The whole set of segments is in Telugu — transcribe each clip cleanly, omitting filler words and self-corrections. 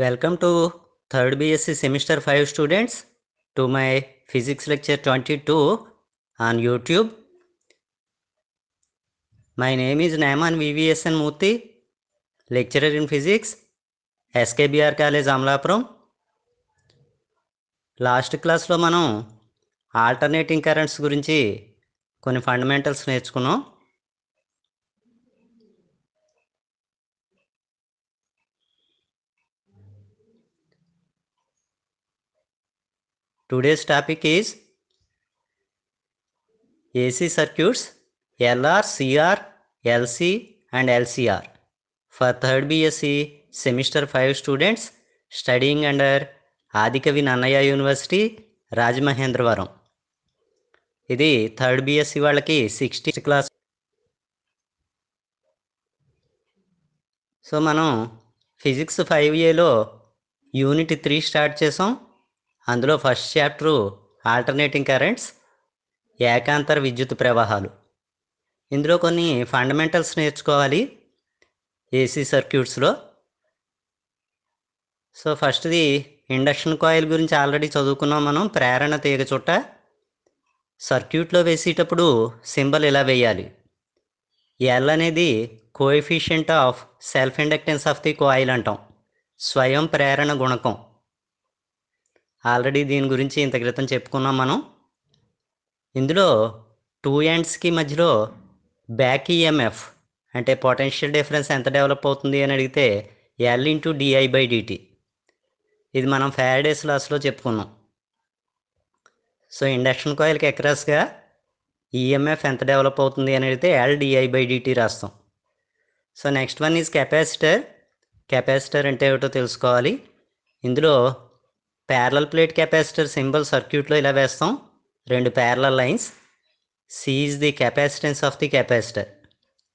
Welcome to 3rd BSc Semester 5 students to my Physics Lecture 22 on YouTube. My name is Naiman VVSN Murthy, lecturer in Physics, SKBR College Amlapuram. Last క్లాస్లో మనం ఆల్టర్నేటింగ్ కరెంట్స్ గురించి కొన్ని ఫండమెంటల్స్ నేర్చుకున్నాం. Today's topic is AC circuits, LR, CR, LC and LCR for 3rd BSc Semester 5 students studying under Adikavi Nannaya university Rajamahendravaram. ఇది 3rd BSc వాళ్ళకి 60th క్లాస్. సో మనం ఫిజిక్స్ 5Aలో యూనిట్ 3 స్టార్ట్ చేసాం. అందులో ఫస్ట్ చాప్టరు ఆల్టర్నేటింగ్ కరెంట్స్, ఏకాంతర విద్యుత్ ప్రవాహాలు. ఇందులో కొన్ని ఫండమెంటల్స్ నేర్చుకోవాలి ఏసీ సర్క్యూట్స్లో. సో ఫస్ట్ది ఇండక్షన్ కాయిల్ గురించి ఆల్రెడీ చదువుకున్నాం మనం. ప్రేరణ తీగ చుట్ట సర్క్యూట్లో వేసేటప్పుడు సింబల్ ఇలా వేయాలి. ఎల్ అనేది coefficient of self inductance of the coil అంటాం, స్వయం ప్రేరణ గుణకం. ఆల్రెడీ దీని గురించి ఇంత క్రితం చెప్పుకున్నాం మనం. ఇందులో 2 ఎండ్స్కి మధ్యలో బ్యాక్ ఈఎంఎఫ్ అంటే పొటెన్షియల్ డిఫరెన్స్ ఎంత డెవలప్ అవుతుంది అని అడిగితే L/dI/dt. ఇది మనం ఫారడేస్ లాస్లో చెప్పుకున్నాం. సో ఇండక్షన్ కాయిల్కి అక్రాస్గా ఈఎంఎఫ్ ఎంత డెవలప్ అవుతుంది అని అడిగితే L/dI/dt రాస్తాం. So next one is capacitor. Capacitor అంటే ఏమిటో తెలుసుకోవాలి. ఇందులో ప్యారలల్ ప్లేట్ కెపాసిటర్ సింబల్ సర్క్యూట్లో ఇలా వేస్తాం, 2 parallel lines. C is the capacitance of the capacitor.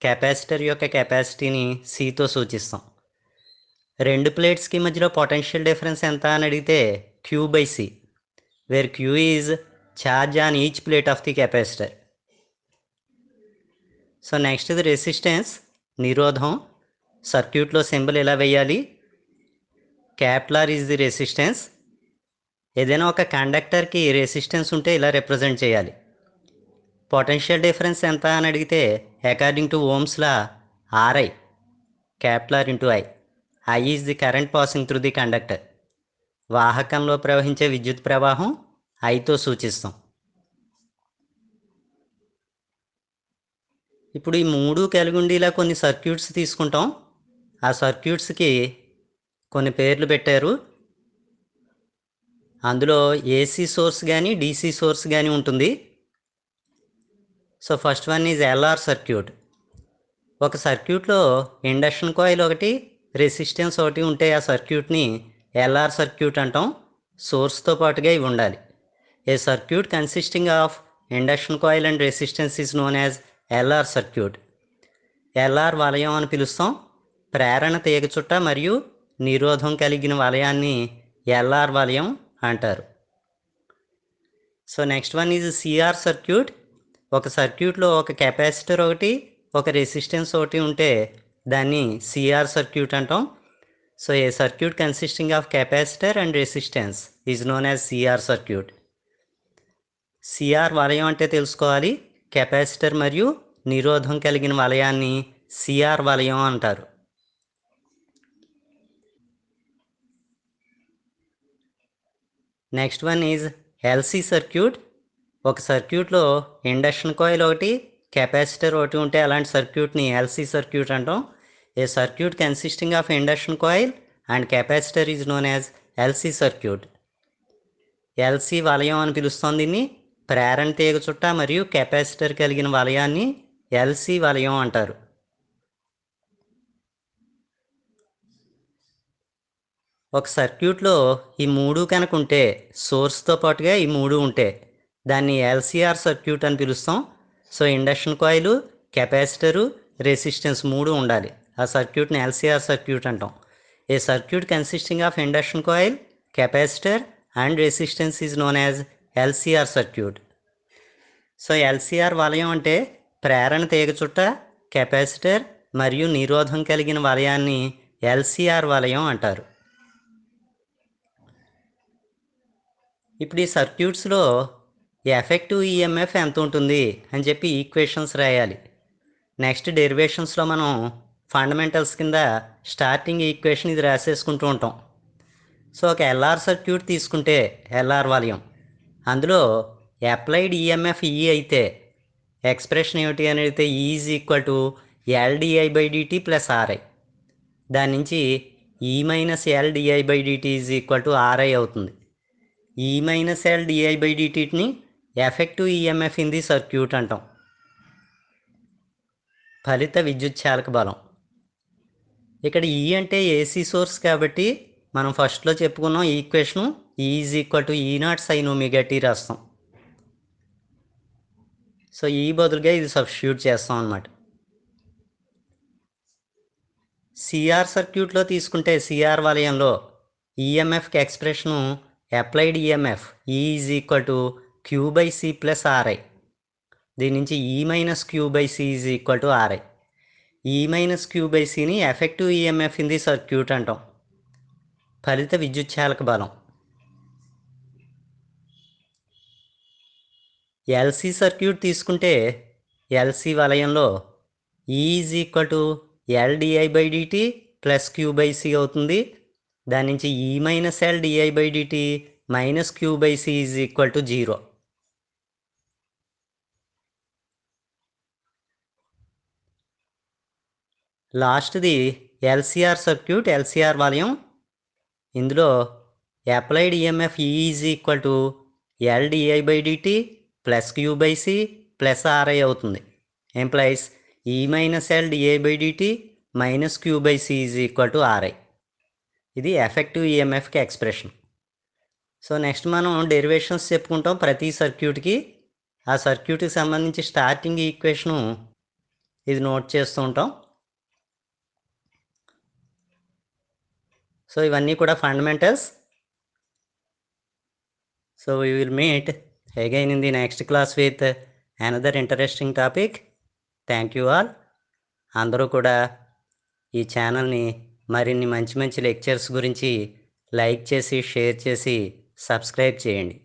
Capacitor యొక్క కెపాసిటీని సితో సూచిస్తాం. 2 ప్లేట్స్కి మధ్యలో పొటెన్షియల్ డిఫరెన్స్ ఎంత అని అడిగితే Q/C, where Q is charge on each plate of the capacitor. So next ఇది రెసిస్టెన్స్, నిరోధం. సర్క్యూట్లో సింబల్ ఇలా వేయాలి, R ఈజ్ ది రెసిస్టెన్స్. ఏదైనా ఒక కండక్టర్కి రెసిస్టెన్స్ ఉంటే ఇలా రిప్రజెంట్ చేయాలి. పొటెన్షియల్ డిఫరెన్స్ ఎంత అని అడిగితే according to Ohm's law RI, R/I. I is the current passing through the conductor. వాహకంలో ప్రవహించే విద్యుత్ ప్రవాహం Iతో సూచిస్తాం. ఇప్పుడు ఈ 3 కలిగి ఉండేలా కొన్ని సర్క్యూట్స్ తీసుకుంటాం. ఆ సర్క్యూట్స్కి కొన్ని పేర్లు పెట్టారు. అందులో ఏసీ సోర్స్ కానీ డీసీ సోర్స్ కానీ ఉంటుంది. So first one is LR circuit. ఒక సర్క్యూట్లో ఇండక్షన్ కాయిల్ ఒకటి, రెసిస్టెన్స్ ఒకటి ఉంటే ఆ సర్క్యూట్ని LR సర్క్యూట్ అంటాం. సోర్స్తో పాటుగా ఇవి ఉండాలి. A circuit consisting of induction coil and resistance is known as LR circuit. LR వలయం అని పిలుస్తాం. ప్రేరణ తీగ చుట్ట మరియు నిరోధం కలిగిన వలయాన్ని LR వలయం అంటారు. So next one is CR circuit. ఒక సర్క్యూట్లో ఒక కెపాసిటర్ ఒకటి, ఒక రెసిస్టెన్స్ ఒకటి ఉంటే దాన్ని CR సర్క్యూట్ అంటాం. So A circuit consisting of capacitor and resistance is known as CR circuit. CR వలయం అంటే తెలుసుకోవాలి. కెపాసిటర్ మరియు నిరోధం కలిగిన వలయాన్ని CR వలయం అంటారు. Next one is LC circuit. ఒక సర్క్యూట్లో ఇండక్షన్ కాయిల్ ఒకటి, కెపాసిటర్ ఒకటి ఉంటే అలాంటి సర్క్యూట్ని LC సర్క్యూట్ అంటాం. A circuit consisting of induction coil and capacitor is known as LC circuit. LC వలయం అని పిలుస్తాం దీన్ని. ప్రేరణ తీగ చుట్ట మరియు కెపాసిటర్ కలిగిన వలయాన్ని LC వలయం అంటారు. ఒక సర్క్యూట్లో ఈ 3 కనుక ఉంటే, సోర్స్తో పాటుగా ఈ 3 ఉంటే దాన్ని LCR సర్క్యూట్ అని పిలుస్తాం. So induction coil, capacitor, resistance 3 ఉండాలి. ఆ సర్క్యూట్ని LCR సర్క్యూట్ అంటాం. A circuit consisting of induction coil, capacitor and resistance is known as LCR circuit. So LCR వలయం అంటే ప్రేరణ తీగ చుట్ట, కెపాసిటర్ మరియు నిరోధం కలిగిన వలయాన్ని LCR వలయం అంటారు. ఇప్పుడు ఈ సర్క్యూట్స్లో ఎఫెక్టివ్ ఈఎంఎఫ్ ఎంత ఉంటుంది అని చెప్పి ఈక్వేషన్స్ రాయాలి. నెక్స్ట్ డెరివేషన్స్లో మనం ఫండమెంటల్స్ కింద స్టార్టింగ్ ఈక్వేషన్ ఇది రాసేసుకుంటూ ఉంటాం. సో ఒక ఎల్ఆర్ సర్క్యూట్ తీసుకుంటే ఎల్ఆర్ వాల్యూమ్, అందులో అప్లైడ్ ఈఎంఎఫ్ ఈ అయితే ఎక్స్ప్రెషన్ ఏమిటి అని అయితే is equal to L dI by dt plus RI. దాని నుంచి E minus L dI by dt is equal to RI అవుతుంది. ఈ మైనస్ ఎల్డిఐ/డిటిని effective EMF in the circuit అంటాం. ఫలిత విద్యుత్ చాలక బలం. ఇక్కడ ఈ అంటే ఏసీ సోర్స్ కాబట్టి మనం ఫస్ట్లో చెప్పుకున్నాం ఈక్వేషను ఈజ్ ఈక్వల్ టు ఈ0 సైన్ ఒమేగా టీ రాస్తాం. సో ఈ బదులుగా ఇది సబ్స్టిట్యూట్ చేస్తాం అన్నమాట. సిఆర్ సర్క్యూట్లో తీసుకుంటే సిఆర్ వలయంలో ఈఎంఎఫ్కి expression applied EMF is equal to Q by C plus RI. దీని నుంచి E minus Q by C is equal to RI. E minus క్యూ/సిని effective EMF in the circuit అంటాం. ఫలిత విద్యుత్ చాలక బలం. ఎల్సి సర్క్యూట్ తీసుకుంటే ఎల్సి వలయంలో is equal to L dI by dt plus Q by C అవుతుంది. దాని నుంచి E minus L dI by dt minus Q by C is equal to 0. లాస్ట్ది ఎల్సిఆర్ సర్క్యూట్. ఎల్సిఆర్ వాల్యూమ్, ఇందులో applied EMF is equal to L dI by dt plus Q by C plus RI అవుతుంది. ఎంప్లాయిస్ E minus L dI by dt minus Q by C is equal to RI. ఇది ఎఫెక్టివ్ ఈఎంఎఫ్కి ఎక్స్ప్రెషన్. సో నెక్స్ట్ మనం డెరివేషన్స్ చెప్పుకుంటాం ప్రతి సర్క్యూట్కి. ఆ సర్క్యూట్కి సంబంధించి స్టార్టింగ్ ఈక్వేషను ఇది నోట్ చేస్తూ ఉంటాం. సో ఇవన్నీ కూడా fundamentals. So we will meet again in the next class with another interesting topic. Thank you all. అందరూ కూడా ఈ ఛానల్ని మరిన్ని మంచి మంచి లెక్చర్స్ గురించి లైక్ చేసి షేర్ చేసి సబ్స్క్రైబ్ చేయండి.